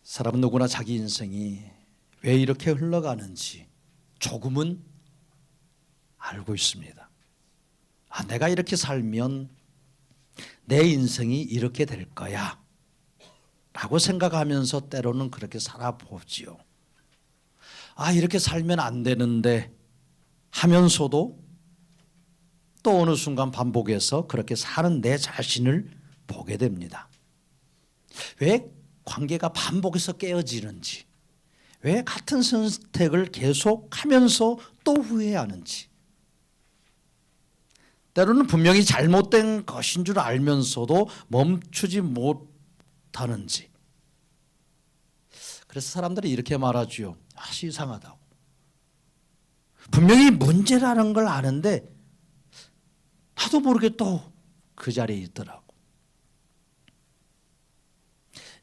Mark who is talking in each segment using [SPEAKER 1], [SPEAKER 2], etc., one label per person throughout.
[SPEAKER 1] 사람은 누구나 자기 인생이 왜 이렇게 흘러가는지 조금은 알고 있습니다. 내가 이렇게 살면 내 인생이 이렇게 될 거야 라고 생각하면서 때로는 그렇게 살아보지요. 이렇게 살면 안 되는데 하면서도 또 어느 순간 반복해서 그렇게 사는 내 자신을 보게 됩니다. 왜 관계가 반복해서 깨어지는지, 왜 같은 선택을 계속하면서 또 후회하는지, 때로는 분명히 잘못된 것인 줄 알면서도 멈추지 못하는지. 그래서 사람들이 이렇게 말하죠. 이상하다고. 분명히 문제라는 걸 아는데 나도 모르게 또 그 자리에 있더라고.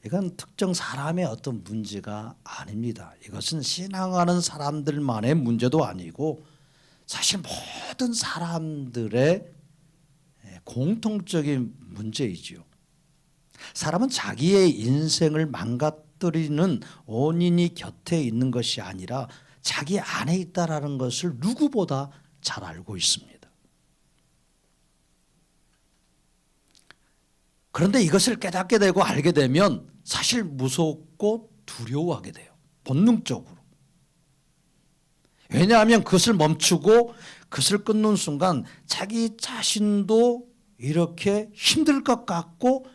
[SPEAKER 1] 이건 특정 사람의 어떤 문제가 아닙니다. 이것은 신앙하는 사람들만의 문제도 아니고 사실 모든 사람들의 공통적인 문제이지요. 사람은 자기의 인생을 망가뜨리는 원인이 곁에 있는 것이 아니라 자기 안에 있다라는 것을 누구보다 잘 알고 있습니다. 그런데 이것을 깨닫게 되고 알게 되면 사실 무섭고 두려워하게 돼요. 본능적으로. 왜냐하면 그것을 멈추고 그것을 끊는 순간 자기 자신도 이렇게 힘들 것 같고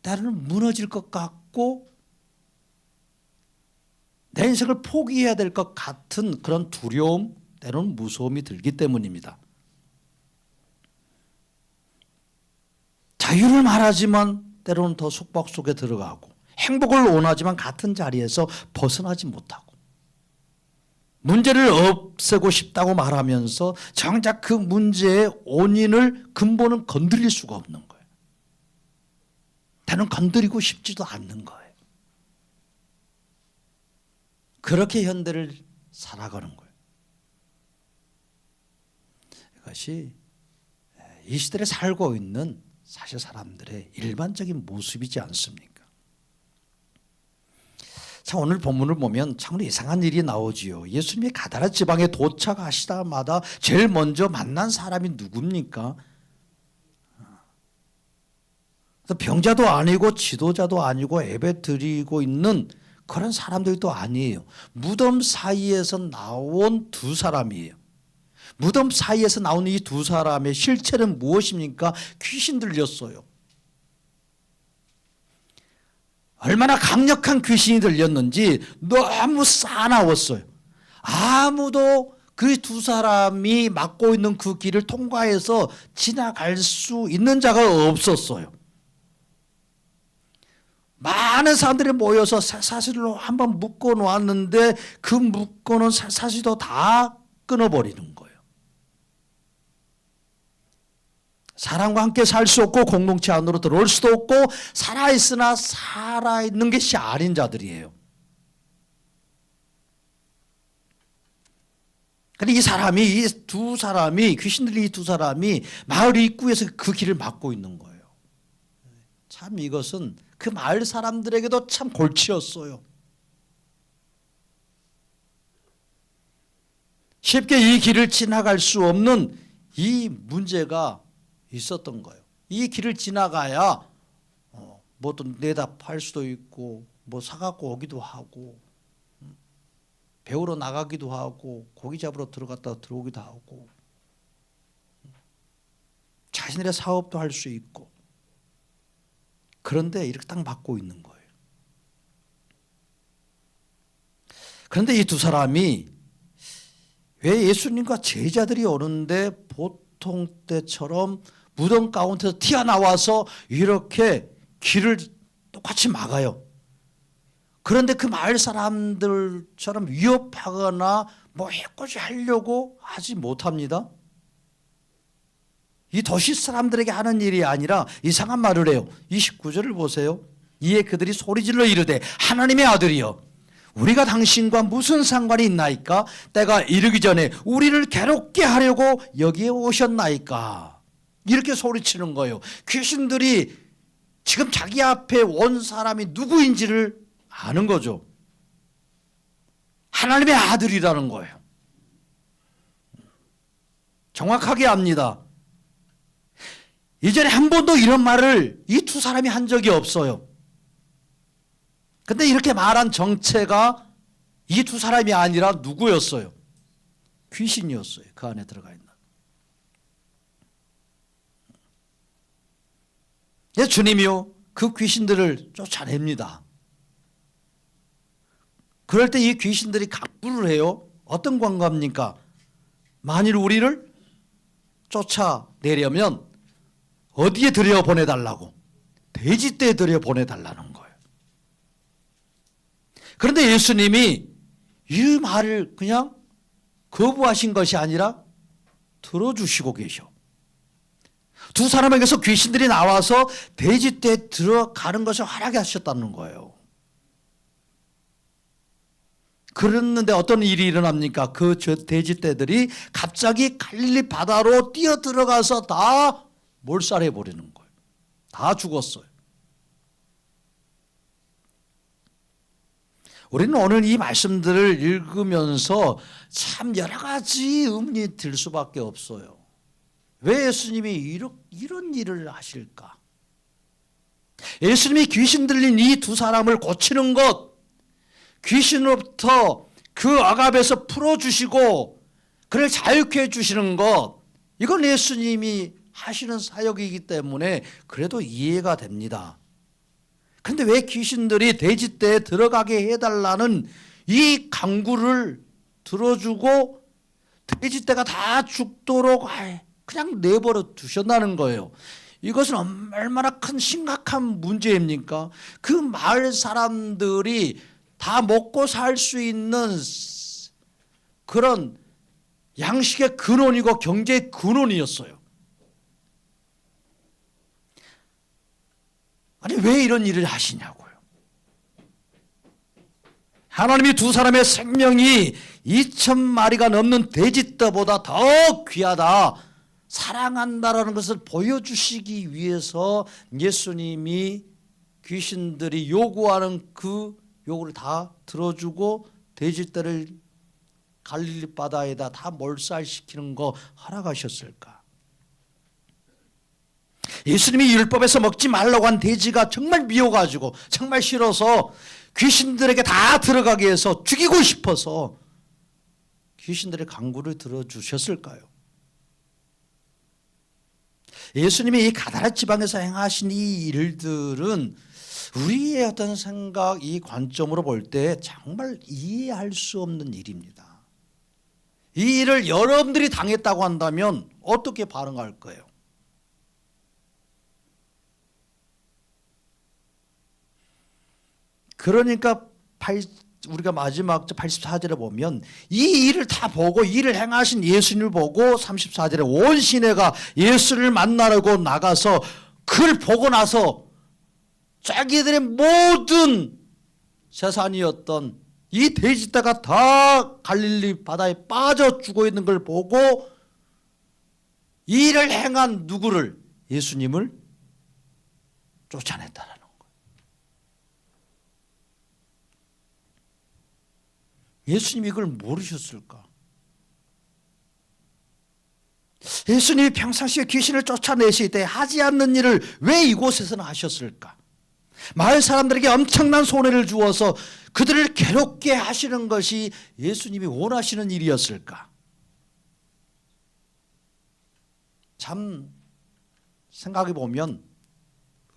[SPEAKER 1] 때로는 무너질 것 같고 내 인생을 포기해야 될 것 같은 그런 두려움, 때로는 무서움이 들기 때문입니다. 자유를 말하지만 때로는 더 속박 속에 들어가고 행복을 원하지만 같은 자리에서 벗어나지 못하고 문제를 없애고 싶다고 말하면서 정작 그 문제의 원인을 근본은 건드릴 수가 없는 거예요. 때는 건드리고 싶지도 않는 거예요. 그렇게 현대를 살아가는 거예요. 이것이 이 시대에 살고 있는 사실 사람들의 일반적인 모습이지 않습니까? 자, 오늘 본문을 보면 참으로 이상한 일이 나오지요. 예수님이 가다라 지방에 도착하시다마다 제일 먼저 만난 사람이 누굽니까? 병자도 아니고 지도자도 아니고 예배 드리고 있는 그런 사람들도 아니에요. 무덤 사이에서 나온 두 사람이에요. 무덤 사이에서 나온 이 두 사람의 실체는 무엇입니까? 귀신 들렸어요. 얼마나 강력한 귀신이 들렸는지 너무 싸나웠어요. 아무도 그 두 사람이 맡고 있는 그 길을 통과해서 지나갈 수 있는 자가 없었어요. 많은 사람들이 모여서 쇠사슬로 한번 묶어 놓았는데 그 묶어놓은 쇠사슬도 다 끊어버리는 거예요. 사람과 함께 살 수 없고 공동체 안으로 들어올 수도 없고 살아있으나 살아있는 것이 아닌 자들이에요. 근데 이 두 사람이 귀신들이 이 두 사람이 마을 입구에서 그 길을 막고 있는 거예요. 참 이것은 그 마을 사람들에게도 참 골치였어요. 쉽게 이 길을 지나갈 수 없는 이 문제가 있었던 거예요. 이 길을 지나가야 뭐 또 내다 팔 수도 있고 뭐 사갖고 오기도 하고 배우러 나가기도 하고 고기 잡으러 들어갔다 들어오기도 하고 자신들의 사업도 할 수 있고 그런데 이렇게 딱 막고 있는 거예요. 그런데 이 두 사람이 왜 예수님과 제자들이 오는데 보통 때처럼 무덤 가운데서 튀어나와서 이렇게 길을 똑같이 막아요. 그런데 그 마을 사람들처럼 위협하거나 뭐 해코지 하려고 하지 못합니다. 이 도시 사람들에게 하는 일이 아니라 이상한 말을 해요. 29절을 보세요. 이에 그들이 소리질러 이르되 하나님의 아들이여 우리가 당신과 무슨 상관이 있나이까? 때가 이르기 전에 우리를 괴롭게 하려고 여기에 오셨나이까? 이렇게 소리치는 거예요. 귀신들이 지금 자기 앞에 온 사람이 누구인지를 아는 거죠. 하나님의 아들이라는 거예요. 정확하게 압니다. 이전에 한 번도 이런 말을 이 두 사람이 한 적이 없어요. 근데 이렇게 말한 정체가 이 두 사람이 아니라 누구였어요? 귀신이었어요. 그 안에 들어가 있는. 주님이요 그 귀신들을 쫓아냅니다. 그럴 때 이 귀신들이 각부를 해요. 어떤 관계입니까? 만일 우리를 쫓아내려면 어디에 들여보내달라고? 돼지떼에 들여보내달라는 거예요. 그런데 예수님이 이 말을 그냥 거부하신 것이 아니라 들어주시고 계셔. 두 사람에게서 귀신들이 나와서 돼지떼에 들어가는 것을 허락하셨다는 거예요. 그랬는데 어떤 일이 일어납니까? 그 돼지떼들이 갑자기 갈릴리 바다로 뛰어 들어가서 다 몰살해 버리는 거예요. 다 죽었어요. 우리는 오늘 이 말씀들을 읽으면서 참 여러 가지 의문이 들 수밖에 없어요. 왜 예수님이 이런 일을 하실까? 예수님이 귀신 들린 이 두 사람을 고치는 것, 귀신으로부터 그 억압에서 풀어주시고 그를 자유케 해주시는 것, 이건 예수님이 하시는 사역이기 때문에 그래도 이해가 됩니다. 그런데 왜 귀신들이 돼지떼에 들어가게 해달라는 이 강구를 들어주고 돼지떼가 다 죽도록 그냥 내버려 두셨다는 거예요. 이것은 얼마나 큰 심각한 문제입니까? 그 마을 사람들이 다 먹고 살 수 있는 그런 양식의 근원이고 경제의 근원이었어요. 아니 왜 이런 일을 하시냐고요. 하나님이 두 사람의 생명이 2,000마리가 넘는 돼지떼보다 더 귀하다, 사랑한다라는 것을 보여주시기 위해서 예수님이 귀신들이 요구하는 그 요구를 다 들어주고 돼지떼를 갈릴리 바다에다 다 몰살시키는 거 허락하셨을까? 예수님이 율법에서 먹지 말라고 한 돼지가 정말 미워가지고 정말 싫어서 귀신들에게 다 들어가게 해서 죽이고 싶어서 귀신들의 강구를 들어주셨을까요? 예수님이 이 가다라 지방에서 행하신 이 일들은 우리의 어떤 생각, 이 관점으로 볼 때 정말 이해할 수 없는 일입니다. 이 일을 여러분들이 당했다고 한다면 어떻게 반응할 거예요? 그러니까 우리가 마지막 84절에 보면 이 일을 다 보고 일을 행하신 예수님을 보고 34절에 온 시내가 예수를 만나려고 나가서 그를 보고 나서 자기들의 모든 재산이었던 이 돼지떼가 다 갈릴리 바다에 빠져 죽어 있는 걸 보고 이 일을 행한 누구를? 예수님을 쫓아냈다는 거예요. 예수님이 이걸 모르셨을까? 예수님이 평상시에 귀신을 쫓아내실 때 하지 않는 일을 왜 이곳에서는 하셨을까? 마을 사람들에게 엄청난 손해를 주어서 그들을 괴롭게 하시는 것이 예수님이 원하시는 일이었을까? 참 생각해 보면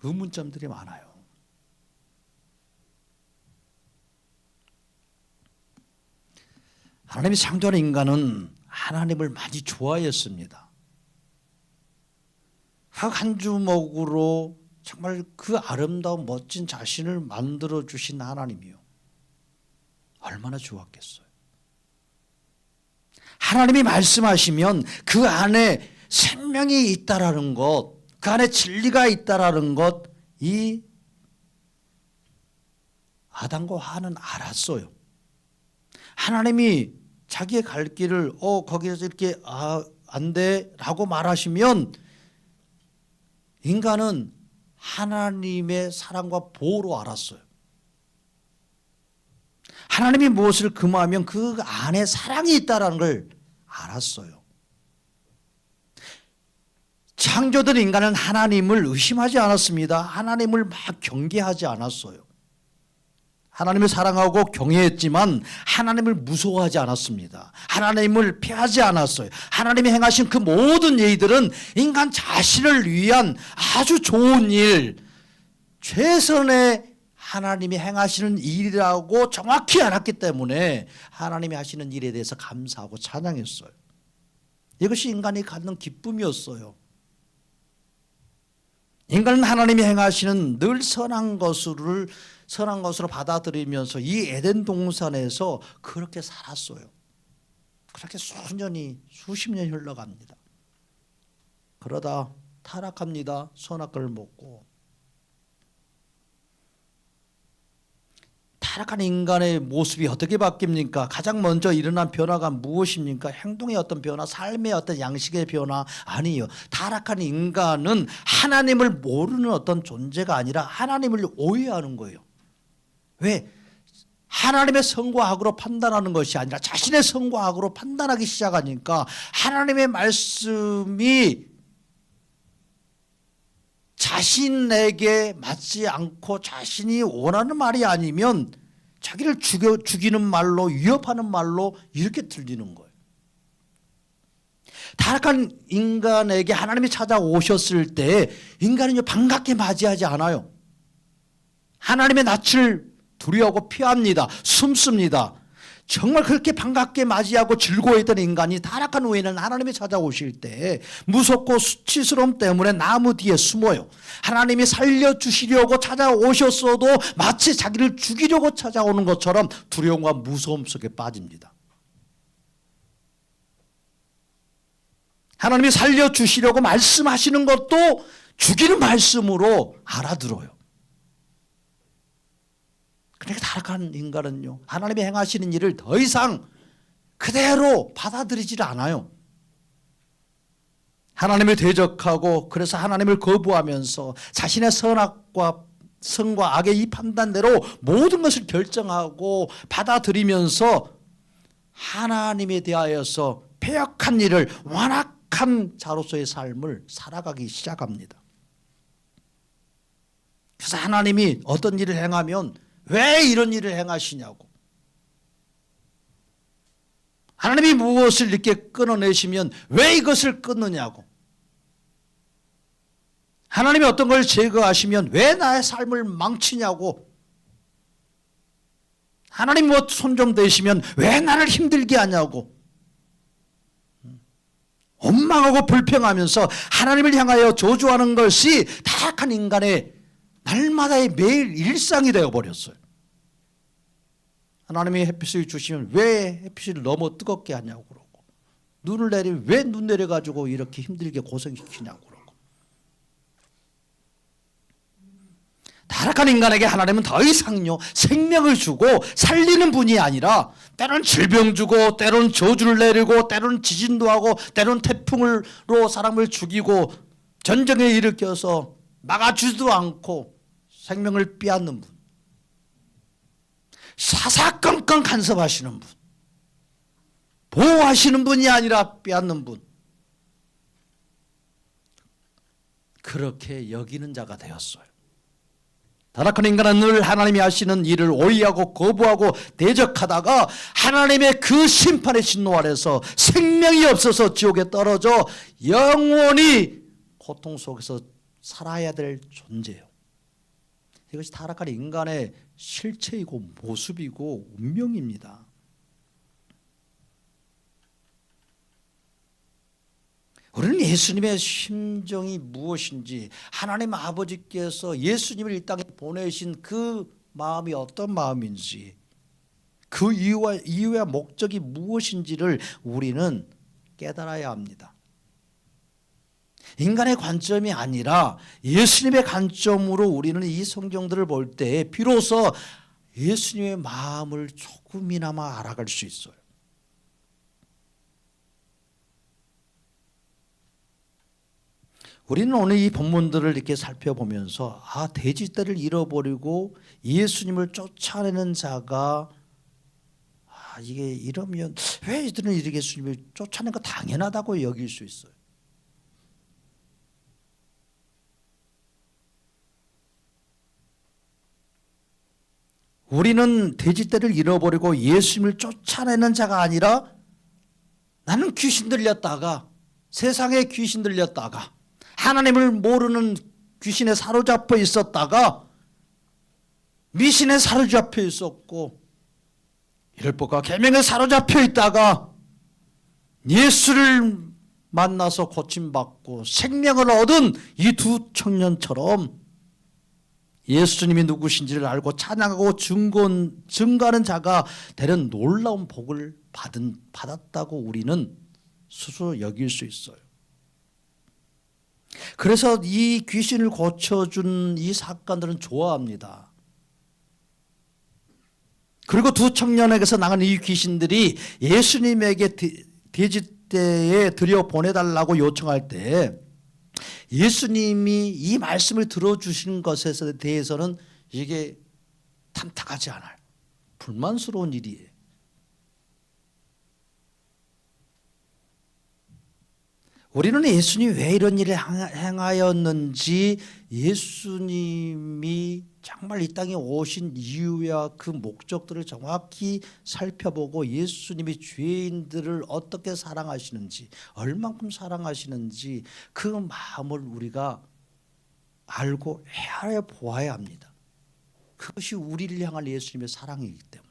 [SPEAKER 1] 의문점들이 많아요. 하나님이 창조한 인간은 하나님을 많이 좋아했습니다. 한 주먹으로 정말 그 아름다운 멋진 자신을 만들어주신 하나님이요, 얼마나 좋았겠어요. 하나님이 말씀하시면 그 안에 생명이 있다라는 것, 그 안에 진리가 있다라는 것, 이 아담과 하와는 알았어요. 하나님이 자기의 갈 길을 거기에서 이렇게 안 돼라고 말하시면 인간은 하나님의 사랑과 보호로 알았어요. 하나님이 무엇을 금하면 그 안에 사랑이 있다는 걸 알았어요. 창조된 인간은 하나님을 의심하지 않았습니다. 하나님을 막 경계하지 않았어요. 하나님을 사랑하고 경외했지만 하나님을 무서워하지 않았습니다. 하나님을 피하지 않았어요. 하나님이 행하신 그 모든 일들은 인간 자신을 위한 아주 좋은 일, 최선의 하나님이 행하시는 일이라고 정확히 알았기 때문에 하나님이 하시는 일에 대해서 감사하고 찬양했어요. 이것이 인간이 갖는 기쁨이었어요. 인간은 하나님이 행하시는 늘 선한 것으로 받아들이면서 이 에덴 동산에서 그렇게 살았어요. 그렇게 수십 년이 흘러갑니다. 그러다 타락합니다. 선악과를 먹고. 타락한 인간의 모습이 어떻게 바뀝니까? 가장 먼저 일어난 변화가 무엇입니까? 행동의 어떤 변화, 삶의 어떤 양식의 변화? 아니요. 타락한 인간은 하나님을 모르는 어떤 존재가 아니라 하나님을 오해하는 거예요. 왜? 하나님의 선과 악으로 판단하는 것이 아니라 자신의 선과 악으로 판단하기 시작하니까 하나님의 말씀이 자신에게 맞지 않고 자신이 원하는 말이 아니면 자기를 죽이는 말로, 위협하는 말로 이렇게 들리는 거예요. 타락한 인간에게 하나님이 찾아오셨을 때 인간은 반갑게 맞이하지 않아요. 하나님의 낯을 두려워하고 피합니다. 숨습니다. 정말 그렇게 반갑게 맞이하고 즐거워했던 인간이 타락한 후에는 하나님이 찾아오실 때 무섭고 수치스러움 때문에 나무 뒤에 숨어요. 하나님이 살려주시려고 찾아오셨어도 마치 자기를 죽이려고 찾아오는 것처럼 두려움과 무서움 속에 빠집니다. 하나님이 살려주시려고 말씀하시는 것도 죽이는 말씀으로 알아들어요. 그러니까 타락한 인간은요, 하나님이 행하시는 일을 더 이상 그대로 받아들이질 않아요. 하나님을 대적하고 그래서 하나님을 거부하면서 자신의 선과 악의 이 판단대로 모든 것을 결정하고 받아들이면서 하나님에 대하여서 패역한 일을 완악한 자로서의 삶을 살아가기 시작합니다. 그래서 하나님이 어떤 일을 행하면 왜 이런 일을 행하시냐고, 하나님이 무엇을 이렇게 끊어내시면 왜 이것을 끊느냐고, 하나님이 어떤 걸 제거하시면 왜 나의 삶을 망치냐고, 하나님 뭐 손 좀 대시면 왜 나를 힘들게 하냐고 원망하고 불평하면서 하나님을 향하여 저주하는 것이 타락한 인간의 날마다의 매일 일상이 되어버렸어요. 하나님이 햇빛을 주시면 왜 햇빛을 너무 뜨겁게 하냐고 그러고, 눈을 내리면 왜 눈 내려가지고 이렇게 힘들게 고생시키냐고 그러고. 타락한 인간에게 하나님은 더 이상요 생명을 주고 살리는 분이 아니라 때로는 질병 주고 때로는 저주를 내리고 때로는 지진도 하고 때로는 태풍으로 사람을 죽이고 전쟁을 일으켜서 막아주지도 않고 생명을 빼앗는 분, 사사건건 간섭하시는 분, 보호하시는 분이 아니라 빼앗는 분, 그렇게 여기는 자가 되었어요. 타락한 인간은 늘 하나님이 하시는 일을 오해하고 거부하고 대적하다가 하나님의 그 심판의 진노 아래서 생명이 없어서 지옥에 떨어져 영원히 고통 속에서 살아야 될 존재예요. 이것이 타락한 인간의 실체이고 모습이고 운명입니다. 우리는 예수님의 심정이 무엇인지, 하나님 아버지께서 예수님을 이 땅에 보내신 그 마음이 어떤 마음인지, 그 이유와 목적이 무엇인지를 우리는 깨달아야 합니다. 인간의 관점이 아니라 예수님의 관점으로 우리는 이 성경들을 볼 때 비로소 예수님의 마음을 조금이나마 알아갈 수 있어요. 우리는 오늘 이 본문들을 이렇게 살펴보면서 돼지떼를 잃어버리고 예수님을 쫓아내는 자가 이게 이러면 왜 이들은 이렇게 예수님을 쫓아내는 거 당연하다고 여길 수 있어요. 우리는 돼지떼를 잃어버리고 예수님을 쫓아내는 자가 아니라 나는 귀신 들렸다가 세상에 귀신 들렸다가 하나님을 모르는 귀신에 사로잡혀 있었다가 미신에 사로잡혀 있었고 율법과 계명에 사로잡혀 있다가 예수를 만나서 고침받고 생명을 얻은 이 두 청년처럼 예수님이 누구신지를 알고 찬양하고 증거하는 자가 되는 놀라운 복을 받았다고 우리는 스스로 여길 수 있어요. 그래서 이 귀신을 고쳐준 이 사건들은 좋아합니다. 그리고 두 청년에게서 나간 이 귀신들이 예수님에게 돼지떼에 들여 보내달라고 요청할 때 예수님이 이 말씀을 들어주시는 것에 대해서는 이게 탐탁하지 않아요. 불만스러운 일이에요. 우리는 예수님이 왜 이런 일을 행하였는지 예수님이 정말 이 땅에 오신 이유와 그 목적들을 정확히 살펴보고 예수님이 죄인들을 어떻게 사랑하시는지 얼만큼 사랑하시는지 그 마음을 우리가 알고 헤아려 보아야 합니다. 그것이 우리를 향한 예수님의 사랑이기 때문에.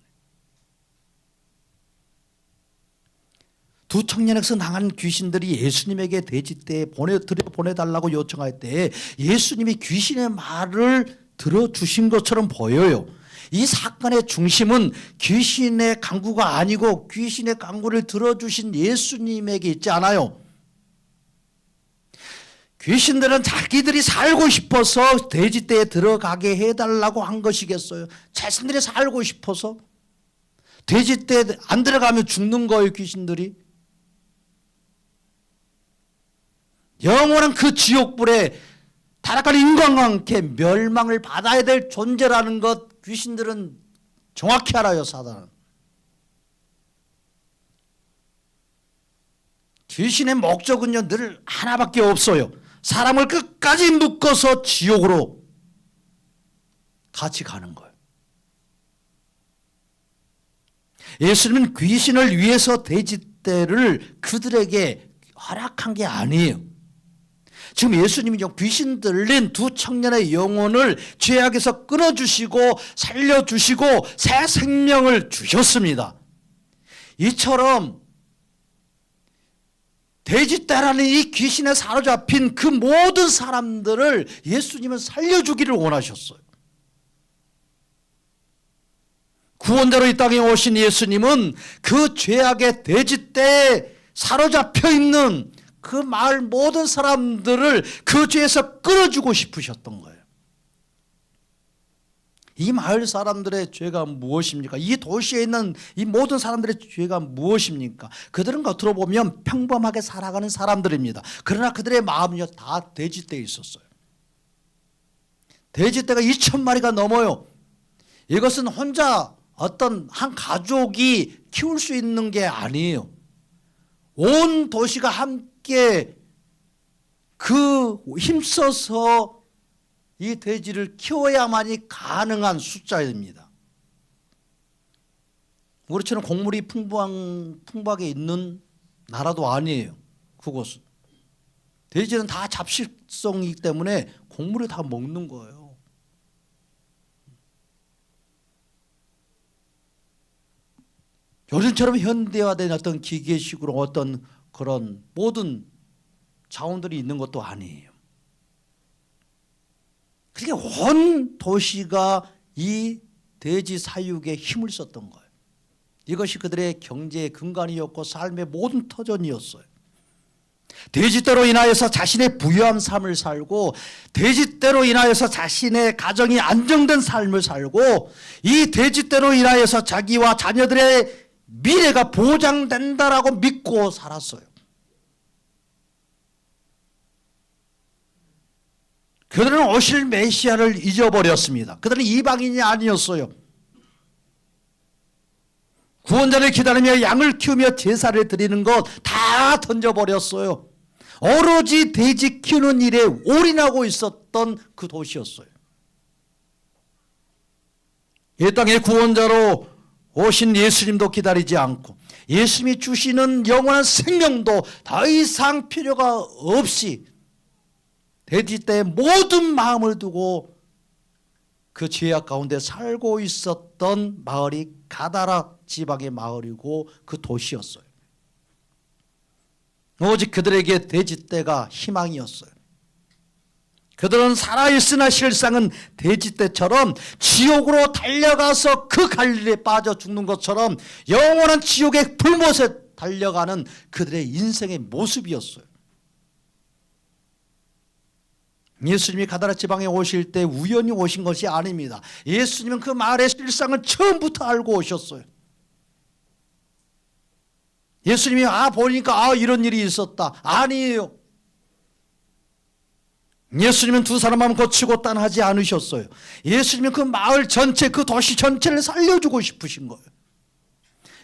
[SPEAKER 1] 두 청년에게서 나간 귀신들이 예수님에게 돼지떼에 보내달라고 요청할 때 예수님이 귀신의 말을 들어주신 것처럼 보여요. 이 사건의 중심은 귀신의 강구가 아니고 귀신의 강구를 들어주신 예수님에게 있지 않아요. 귀신들은 자기들이 살고 싶어서 돼지떼에 들어가게 해달라고 한 것이겠어요? 자신들이 살고 싶어서 돼지떼에 안 들어가면 죽는 거예요, 귀신들이. 영원한 그 지옥불에 타락한 인간과 함께 멸망을 받아야 될 존재라는 것 귀신들은 정확히 알아요. 사단은. 귀신의 목적은요 늘 하나밖에 없어요. 사람을 끝까지 묶어서 지옥으로 같이 가는 거예요. 예수님은 귀신을 위해서 돼지떼를 그들에게 허락한 게 아니에요. 지금 예수님이 귀신 들린 두 청년의 영혼을 죄악에서 끊어주시고 살려주시고 새 생명을 주셨습니다. 이처럼 돼지떼라는 이 귀신에 사로잡힌 그 모든 사람들을 예수님은 살려주기를 원하셨어요. 구원자로 이 땅에 오신 예수님은 그 죄악의 돼지떼에 사로잡혀 있는 그 마을 모든 사람들을 그 죄에서 끌어주고 싶으셨던 거예요. 이 마을 사람들의 죄가 무엇입니까? 이 도시에 있는 이 모든 사람들의 죄가 무엇입니까? 그들은 겉으로 보면 평범하게 살아가는 사람들입니다. 그러나 그들의 마음은요 다 돼지떼에 있었어요. 돼지떼가 2,000마리가 넘어요. 이것은 혼자 어떤 한 가족이 키울 수 있는 게 아니에요. 온 도시가 함께 그 힘써서 이 돼지를 키워야만이 가능한 숫자입니다. 우리처럼 곡물이 풍부하게 있는 나라도 아니에요. 그곳은. 돼지는 다 잡식성이기 때문에 곡물을 다 먹는 거예요. 요즘처럼 현대화된 어떤 기계식으로 어떤 그런 모든 자원들이 있는 것도 아니에요. 그러니까 온 도시가 이 돼지 사육에 힘을 썼던 거예요. 이것이 그들의 경제의 근간이었고 삶의 모든 터전이었어요. 돼지떼로 인하여서 자신의 부유한 삶을 살고 돼지떼로 인하여서 자신의 가정이 안정된 삶을 살고 이 돼지떼로 인하여서 자기와 자녀들의 미래가 보장된다라고 믿고 살았어요. 그들은 오실 메시아를 잊어버렸습니다. 그들은 이방인이 아니었어요. 구원자를 기다리며 양을 키우며 제사를 드리는 것 다 던져버렸어요. 오로지 돼지 키우는 일에 올인하고 있었던 그 도시였어요. 이 땅의 구원자로 오신 예수님도 기다리지 않고 예수님이 주시는 영원한 생명도 더 이상 필요가 없이 돼지떼의 모든 마음을 두고 그 죄악 가운데 살고 있었던 마을이 가다라 지방의 마을이고 그 도시였어요. 오직 그들에게 돼지떼가 희망이었어요. 그들은 살아있으나 실상은 돼지떼처럼 지옥으로 달려가서 그 갈릴리에 빠져 죽는 것처럼 영원한 지옥의 불못에 달려가는 그들의 인생의 모습이었어요. 예수님이 가다라 지방에 오실 때 우연히 오신 것이 아닙니다. 예수님은 그 마을의 실상을 처음부터 알고 오셨어요. 예수님이 보니까 이런 일이 있었다. 아니에요. 예수님은 두 사람만 고치고 딴하지 않으셨어요. 예수님은 그 마을 전체, 그 도시 전체를 살려주고 싶으신 거예요.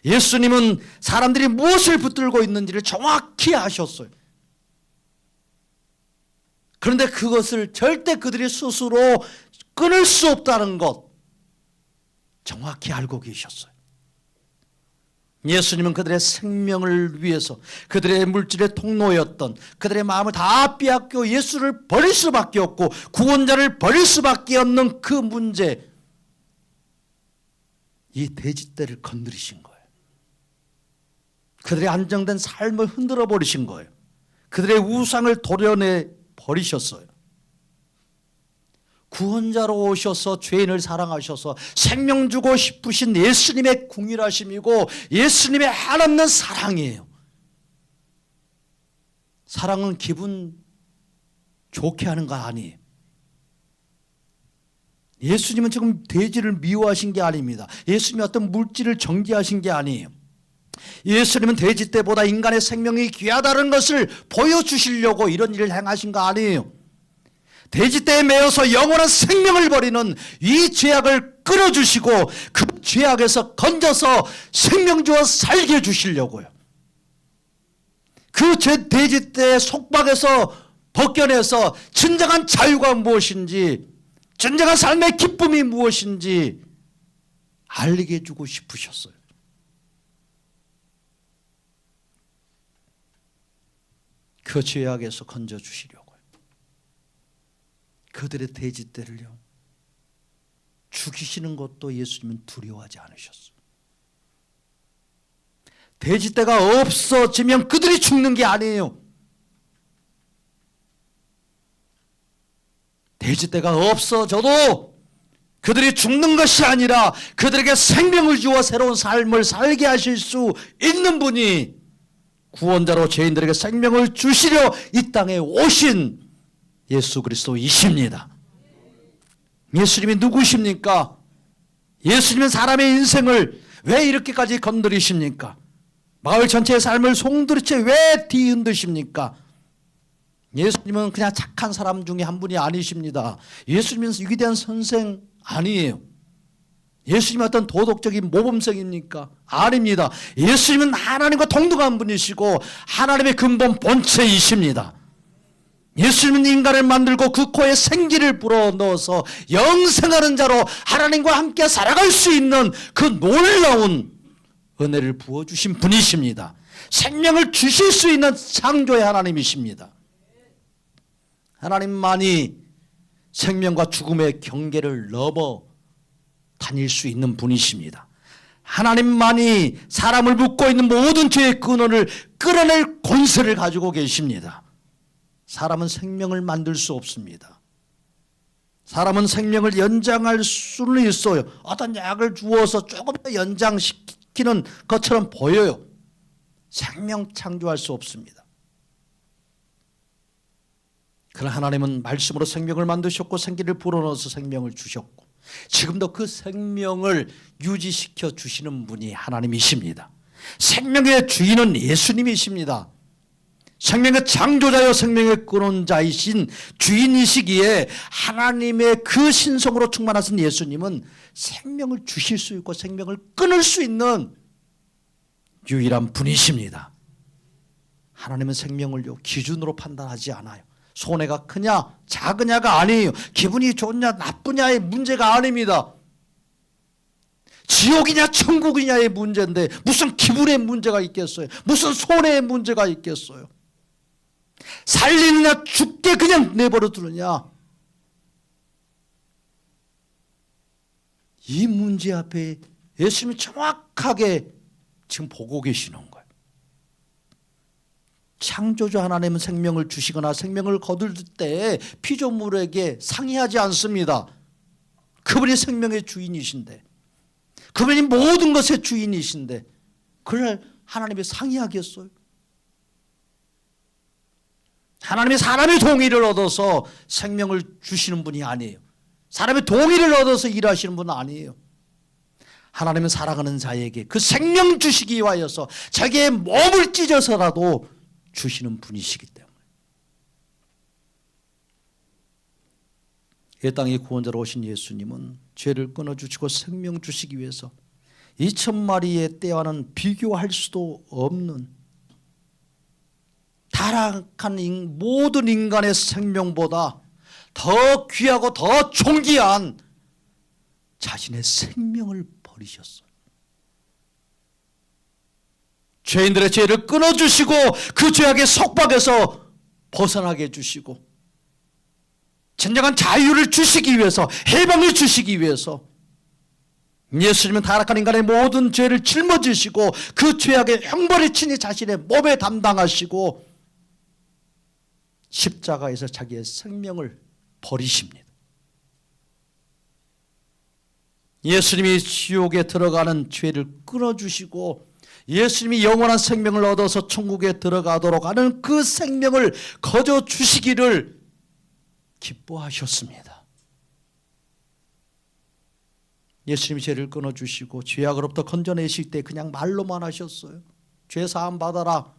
[SPEAKER 1] 예수님은 사람들이 무엇을 붙들고 있는지를 정확히 아셨어요. 그런데 그것을 절대 그들이 스스로 끊을 수 없다는 것 정확히 알고 계셨어요. 예수님은 그들의 생명을 위해서 그들의 물질의 통로였던 그들의 마음을 다 빼앗겨 예수를 버릴 수밖에 없고 구원자를 버릴 수밖에 없는 그 문제, 이 돼지떼를 건드리신 거예요. 그들의 안정된 삶을 흔들어 버리신 거예요. 그들의 우상을 도려내 버리셨어요. 구원자로 오셔서 죄인을 사랑하셔서 생명 주고 싶으신 예수님의 궁일하심이고 예수님의 한없는 사랑이에요. 사랑은 기분 좋게 하는 거 아니에요. 예수님은 지금 돼지를 미워하신 게 아닙니다. 예수님이 어떤 물질을 정죄하신 게 아니에요. 예수님은 돼지 떼보다 인간의 생명이 귀하다는 것을 보여주시려고 이런 일을 행하신 거 아니에요. 돼지떼에 매여서 영원한 생명을 버리는 이 죄악을 끊어주시고 그 죄악에서 건져서 생명 주어 살게 해주시려고요. 그 돼지떼의 속박에서 벗겨내서 진정한 자유가 무엇인지, 진정한 삶의 기쁨이 무엇인지 알리게 해주고 싶으셨어요. 그 죄악에서 건져주시려고요. 그들의 돼지떼를요 죽이시는 것도 예수님은 두려워하지 않으셨어요. 돼지떼가 없어지면 그들이 죽는 게 아니에요. 돼지떼가 없어져도 그들이 죽는 것이 아니라 그들에게 생명을 주어 새로운 삶을 살게 하실 수 있는 분이 구원자로 죄인들에게 생명을 주시려 이 땅에 오신 예수 그리스도이십니다. 예수님이 누구십니까? 예수님은 사람의 인생을 왜 이렇게까지 건드리십니까? 마을 전체의 삶을 송두리째 왜 뒤흔드십니까? 예수님은 그냥 착한 사람 중에 한 분이 아니십니다. 예수님은 위대한 선생 아니에요. 예수님은 어떤 도덕적인 모범생입니까? 아닙니다. 예수님은 하나님과 동등한 분이시고 하나님의 근본 본체이십니다. 예수님은 인간을 만들고 그 코에 생기를 불어넣어서 영생하는 자로 하나님과 함께 살아갈 수 있는 그 놀라운 은혜를 부어주신 분이십니다. 생명을 주실 수 있는 창조의 하나님이십니다. 하나님만이 생명과 죽음의 경계를 넘어 다닐 수 있는 분이십니다. 하나님만이 사람을 묶고 있는 모든 죄의 근원을 끌어낼 권세를 가지고 계십니다. 사람은 생명을 만들 수 없습니다. 사람은 생명을 연장할 수는 있어요. 어떤 약을 주어서 조금 더 연장시키는 것처럼 보여요. 생명 창조할 수 없습니다. 그러나 하나님은 말씀으로 생명을 만드셨고 생기를 불어넣어서 생명을 주셨고 지금도 그 생명을 유지시켜 주시는 분이 하나님이십니다. 생명의 주인은 예수님이십니다. 생명의 창조자여 생명의 근원자이신 주인이시기에 하나님의 그 신성으로 충만하신 예수님은 생명을 주실 수 있고 생명을 끊을 수 있는 유일한 분이십니다. 하나님은 생명을요 기준으로 판단하지 않아요. 손해가 크냐 작으냐가 아니에요. 기분이 좋냐 나쁘냐의 문제가 아닙니다. 지옥이냐 천국이냐의 문제인데 무슨 기분의 문제가 있겠어요? 무슨 손해의 문제가 있겠어요? 살리느냐 죽게 그냥 내버려 두느냐, 이 문제 앞에 예수님이 정확하게 지금 보고 계시는 거예요. 창조주 하나님은 생명을 주시거나 생명을 거둘 때 피조물에게 상의하지 않습니다. 그분이 생명의 주인이신데, 그분이 모든 것의 주인이신데 그걸 하나님이 상의하겠어요? 하나님이 사람의 동의를 얻어서 생명을 주시는 분이 아니에요. 사람의 동의를 얻어서 일하시는 분은 아니에요. 하나님은 살아가는 자에게 그 생명 주시기 위하여서 자기의 몸을 찢어서라도 주시는 분이시기 때문에, 이 땅의 구원자로 오신 예수님은 죄를 끊어주시고 생명 주시기 위해서 2000마리의 떼와는 비교할 수도 없는 타락한 모든 인간의 생명보다 더 귀하고 더 존귀한 자신의 생명을 버리셨어요. 죄인들의 죄를 끊어주시고 그 죄악의 속박에서 벗어나게 해주시고 진정한 자유를 주시기 위해서, 해방을 주시기 위해서 예수님은 타락한 인간의 모든 죄를 짊어지시고 그 죄악의 형벌을 친히 자신의 몸에 담당하시고 십자가에서 자기의 생명을 버리십니다. 예수님이 지옥에 들어가는 죄를 끊어주시고 예수님이 영원한 생명을 얻어서 천국에 들어가도록 하는 그 생명을 거저 주시기를 기뻐하셨습니다. 예수님이 죄를 끊어주시고 죄악으로부터 건져내실 때 그냥 말로만 하셨어요. 죄 사함 받아라.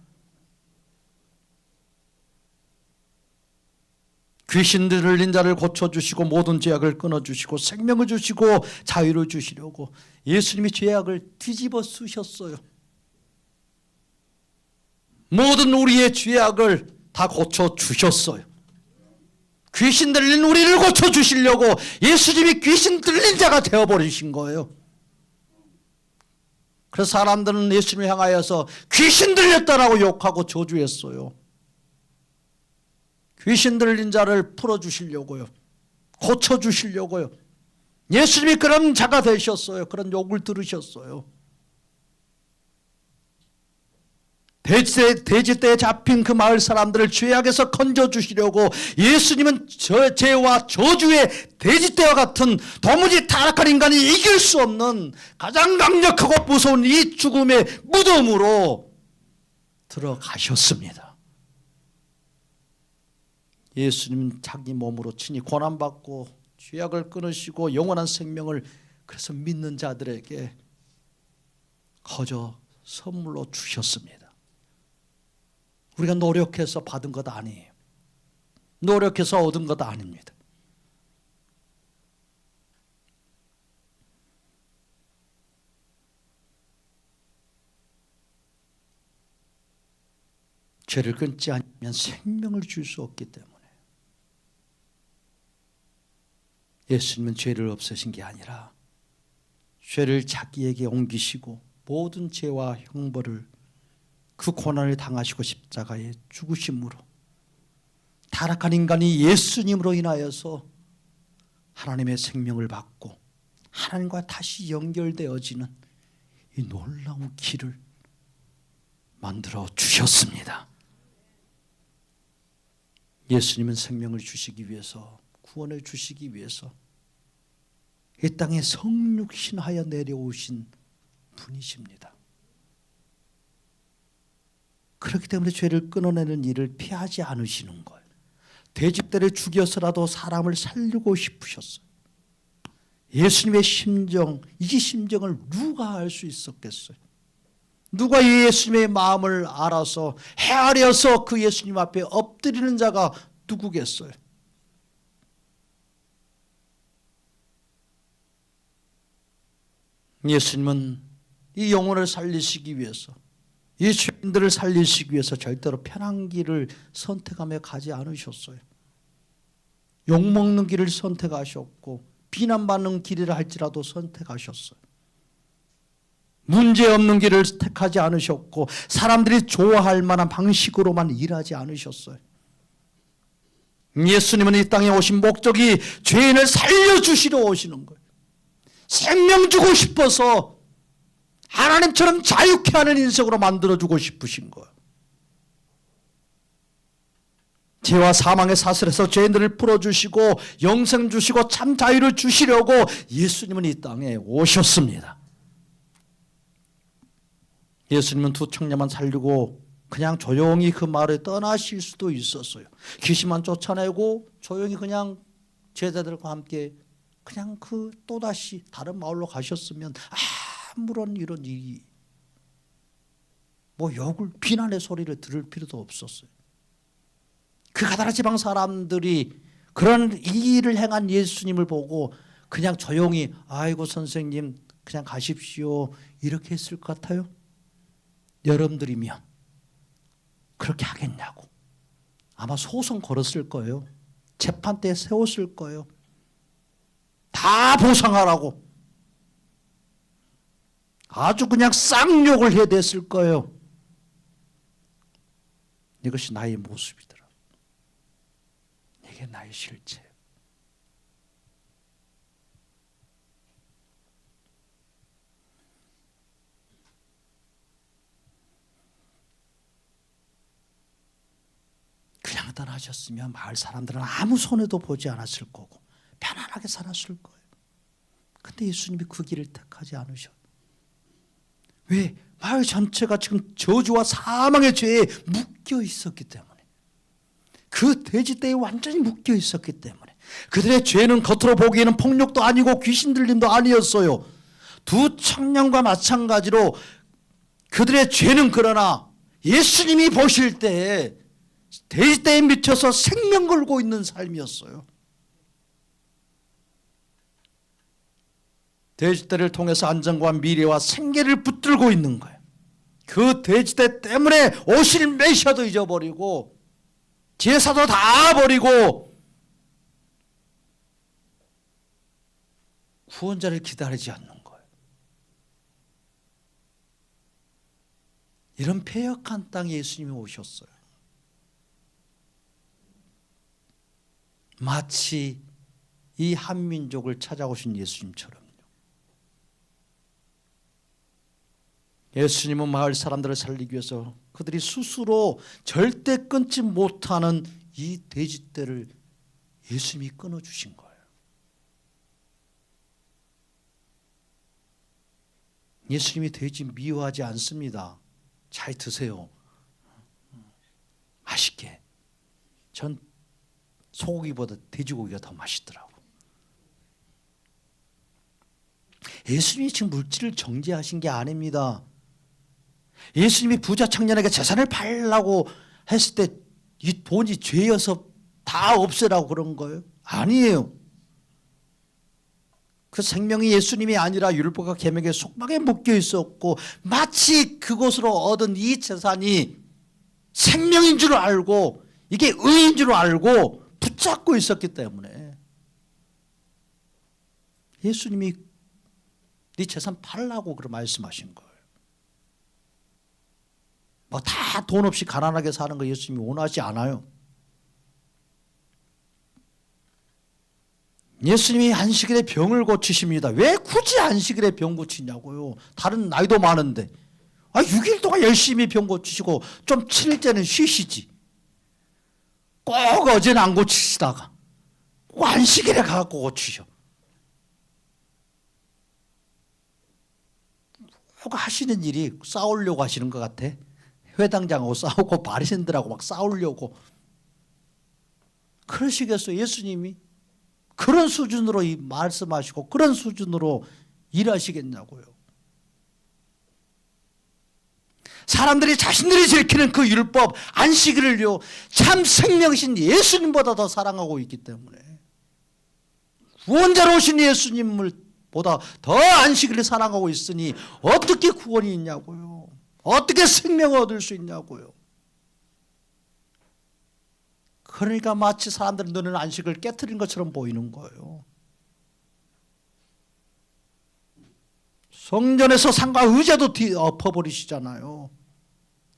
[SPEAKER 1] 귀신 들린 자를 고쳐주시고 모든 죄악을 끊어주시고 생명을 주시고 자유를 주시려고 예수님이 죄악을 뒤집어 쓰셨어요. 모든 우리의 죄악을 다 고쳐주셨어요. 귀신 들린 우리를 고쳐주시려고 예수님이 귀신 들린 자가 되어버리신 거예요. 그래서 사람들은 예수님을 향하여서 귀신 들렸다라고 욕하고 저주했어요. 귀신 들린 자를 풀어주시려고요, 고쳐주시려고요. 예수님이 그런 자가 되셨어요. 그런 욕을 들으셨어요. 돼지떼에 잡힌 그 마을 사람들을 죄악에서 건져주시려고 예수님은 죄와 저주의 돼지떼와 같은 도무지 타락한 인간이 이길 수 없는 가장 강력하고 무서운 이 죽음의 무덤으로 들어가셨습니다. 예수님은 자기 몸으로 친히 고난받고 죄악을 끊으시고 영원한 생명을 그래서 믿는 자들에게 거저 선물로 주셨습니다. 우리가 노력해서 받은 것 아니에요. 노력해서 얻은 것 아닙니다. 죄를 끊지 않으면 생명을 줄 수 없기 때문에 예수님은 죄를 없애신 게 아니라 죄를 자기에게 옮기시고 모든 죄와 형벌을, 그 고난을 당하시고 십자가에 죽으심으로 타락한 인간이 예수님으로 인하여서 하나님의 생명을 받고 하나님과 다시 연결되어지는 이 놀라운 길을 만들어 주셨습니다. 예수님은 생명을 주시기 위해서, 구원을 주시기 위해서 이 땅에 성육신하여 내려오신 분이십니다. 그렇기 때문에 죄를 끊어내는 일을 피하지 않으시는 거예요. 돼지떼를 죽여서라도 사람을 살리고 싶으셨어요. 예수님의 심정, 이 심정을 누가 알 수 있었겠어요? 누가 이 예수님의 마음을 알아서 헤아려서 그 예수님 앞에 엎드리는 자가 누구겠어요? 예수님은 이 영혼을 살리시기 위해서 이 죄인들을 살리시기 위해서 절대로 편한 길을 선택하며 가지 않으셨어요. 욕먹는 길을 선택하셨고 비난받는 길이라 할지라도 선택하셨어요. 문제없는 길을 택하지 않으셨고 사람들이 좋아할 만한 방식으로만 일하지 않으셨어요. 예수님은 이 땅에 오신 목적이 죄인을 살려주시러 오시는 거예요. 생명 주고 싶어서 하나님처럼 자유케 하는 인생으로 만들어주고 싶으신 거예요. 죄와 사망의 사슬에서 죄인들을 풀어주시고 영생 주시고 참 자유를 주시려고 예수님은 이 땅에 오셨습니다. 예수님은 두 청년만 살리고 그냥 조용히 그 마을에 떠나실 수도 있었어요. 귀신만 쫓아내고 조용히 그냥 제자들과 함께 그냥 또다시 다른 마을로 가셨으면 아무런 이런 일이 욕을 비난의 소리를 들을 필요도 없었어요. 그 가다라 지방 사람들이 그런 이 일을 행한 예수님을 보고 그냥 조용히 아이고 선생님 그냥 가십시오 이렇게 했을 것 같아요? 여러분들이면 그렇게 하겠냐고. 아마 소송 걸었을 거예요. 재판대에 세웠을 거예요. 다 보상하라고. 아주 그냥 쌍욕을 해댔을 거예요. 이것이 나의 모습이더라. 이게 나의 실체예요. 그냥 떠나셨으면 마을 사람들은 아무 손해도 보지 않았을 거고 편안하게 살았을 거예요. 근데 예수님이 그 길을 택하지 않으셔. 왜? 마을 전체가 지금 저주와 사망의 죄에 묶여 있었기 때문에. 그 돼지떼에 완전히 묶여 있었기 때문에. 그들의 죄는 겉으로 보기에는 폭력도 아니고 귀신 들림도 아니었어요. 두 청년과 마찬가지로 그들의 죄는 그러나 예수님이 보실 때에 돼지떼에 미쳐서 생명 걸고 있는 삶이었어요. 돼지떼를 통해서 안전과 미래와 생계를 붙들고 있는 거예요. 그 돼지떼 때문에 오실 메시아도 잊어버리고 제사도 다 버리고 구원자를 기다리지 않는 거예요. 이런 패역한 땅에 예수님이 오셨어요. 마치 이 한민족을 찾아오신 예수님처럼요. 예수님은 마을 사람들을 살리기 위해서 그들이 스스로 절대 끊지 못하는 이 돼지떼를 예수님이 끊어주신 거예요. 예수님이 돼지 미워하지 않습니다. 잘 드세요. 맛있게. 전 소고기보다 돼지고기가 더 맛있더라고. 예수님이 지금 물질을 정죄하신 게 아닙니다. 예수님이 부자 청년에게 재산을 팔라고 했을 때 이 돈이 죄여서 다 없애라고 그런 거예요? 아니에요. 그 생명이 예수님이 아니라 율법과 계명의 속박에 묶여 있었고 마치 그것으로 얻은 이 재산이 생명인 줄 알고 이게 의인 줄 알고 붙잡고 있었기 때문에 예수님이 네 재산 팔라고 그렇게 말씀하신 거예요. 뭐 다 돈 없이 가난하게 사는 거 예수님이 원하지 않아요. 예수님이 안식일에 병을 고치십니다. 왜 굳이 안식일에 병 고치냐고요. 다른 나이도 많은데 6일 동안 열심히 병 고치시고 좀 7일째는 쉬시지. 꼭 어제는 안 고치시다가 꼭 안식일에 가갖고 고치셔. 꼭 하시는 일이 싸우려고 하시는 것 같아. 회당장하고 싸우고 바리새인들하고 막 싸우려고. 그러시겠어요. 예수님이 그런 수준으로 말씀하시고 그런 수준으로 일하시겠냐고요. 사람들이 자신들이 지키는 그 율법 안식일을요 참 생명이신 예수님보다 더 사랑하고 있기 때문에 구원자로 오신 예수님을 보다 더 안식일을 사랑하고 있으니 어떻게 구원이 있냐고요. 어떻게 생명을 얻을 수 있냐고요. 그러니까 마치 사람들은 너는 안식을 깨트린 것처럼 보이는 거예요. 성전에서 상과 의자도 엎어버리시잖아요.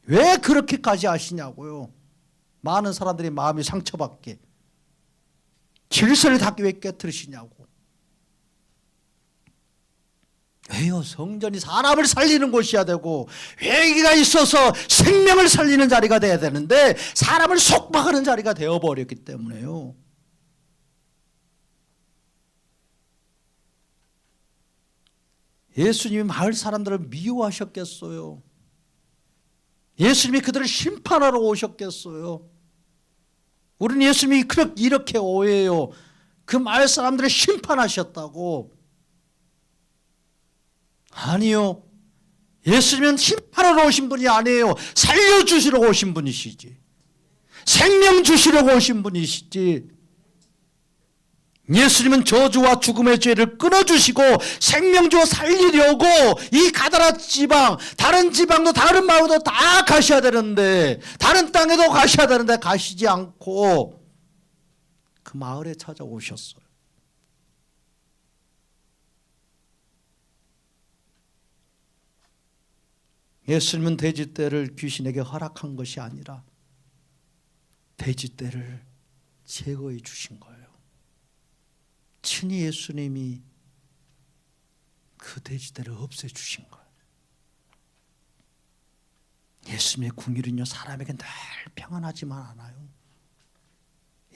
[SPEAKER 1] 왜 그렇게까지 하시냐고요. 많은 사람들이 마음이 상처받게, 질서를 닦기 왜 깨트리시냐고. 왜요? 성전이 사람을 살리는 곳이어야 되고 회개가 있어서 생명을 살리는 자리가 돼야 되는데 사람을 속박하는 자리가 되어버렸기 때문에요. 예수님이 마을 사람들을 미워하셨겠어요? 예수님이 그들을 심판하러 오셨겠어요? 우리는 예수님이 이렇게 오해해요. 그 마을 사람들을 심판하셨다고. 아니요. 예수님은 심판하러 오신 분이 아니에요. 살려주시러 오신 분이시지. 생명 주시려고 오신 분이시지. 예수님은 저주와 죽음의 죄를 끊어주시고 생명 주어 살리려고 이 가다라 지방, 다른 지방도 다른 마을도 다 가셔야 되는데, 다른 땅에도 가셔야 되는데 가시지 않고 그 마을에 찾아오셨어요. 예수님은 돼지떼를 귀신에게 허락한 것이 아니라 돼지떼를 제거해 주신 거예요. 친히 예수님이 그 돼지떼를 없애 주신 거예요. 예수님의 궁율은요, 사람에게 늘 평안하지만 않아요.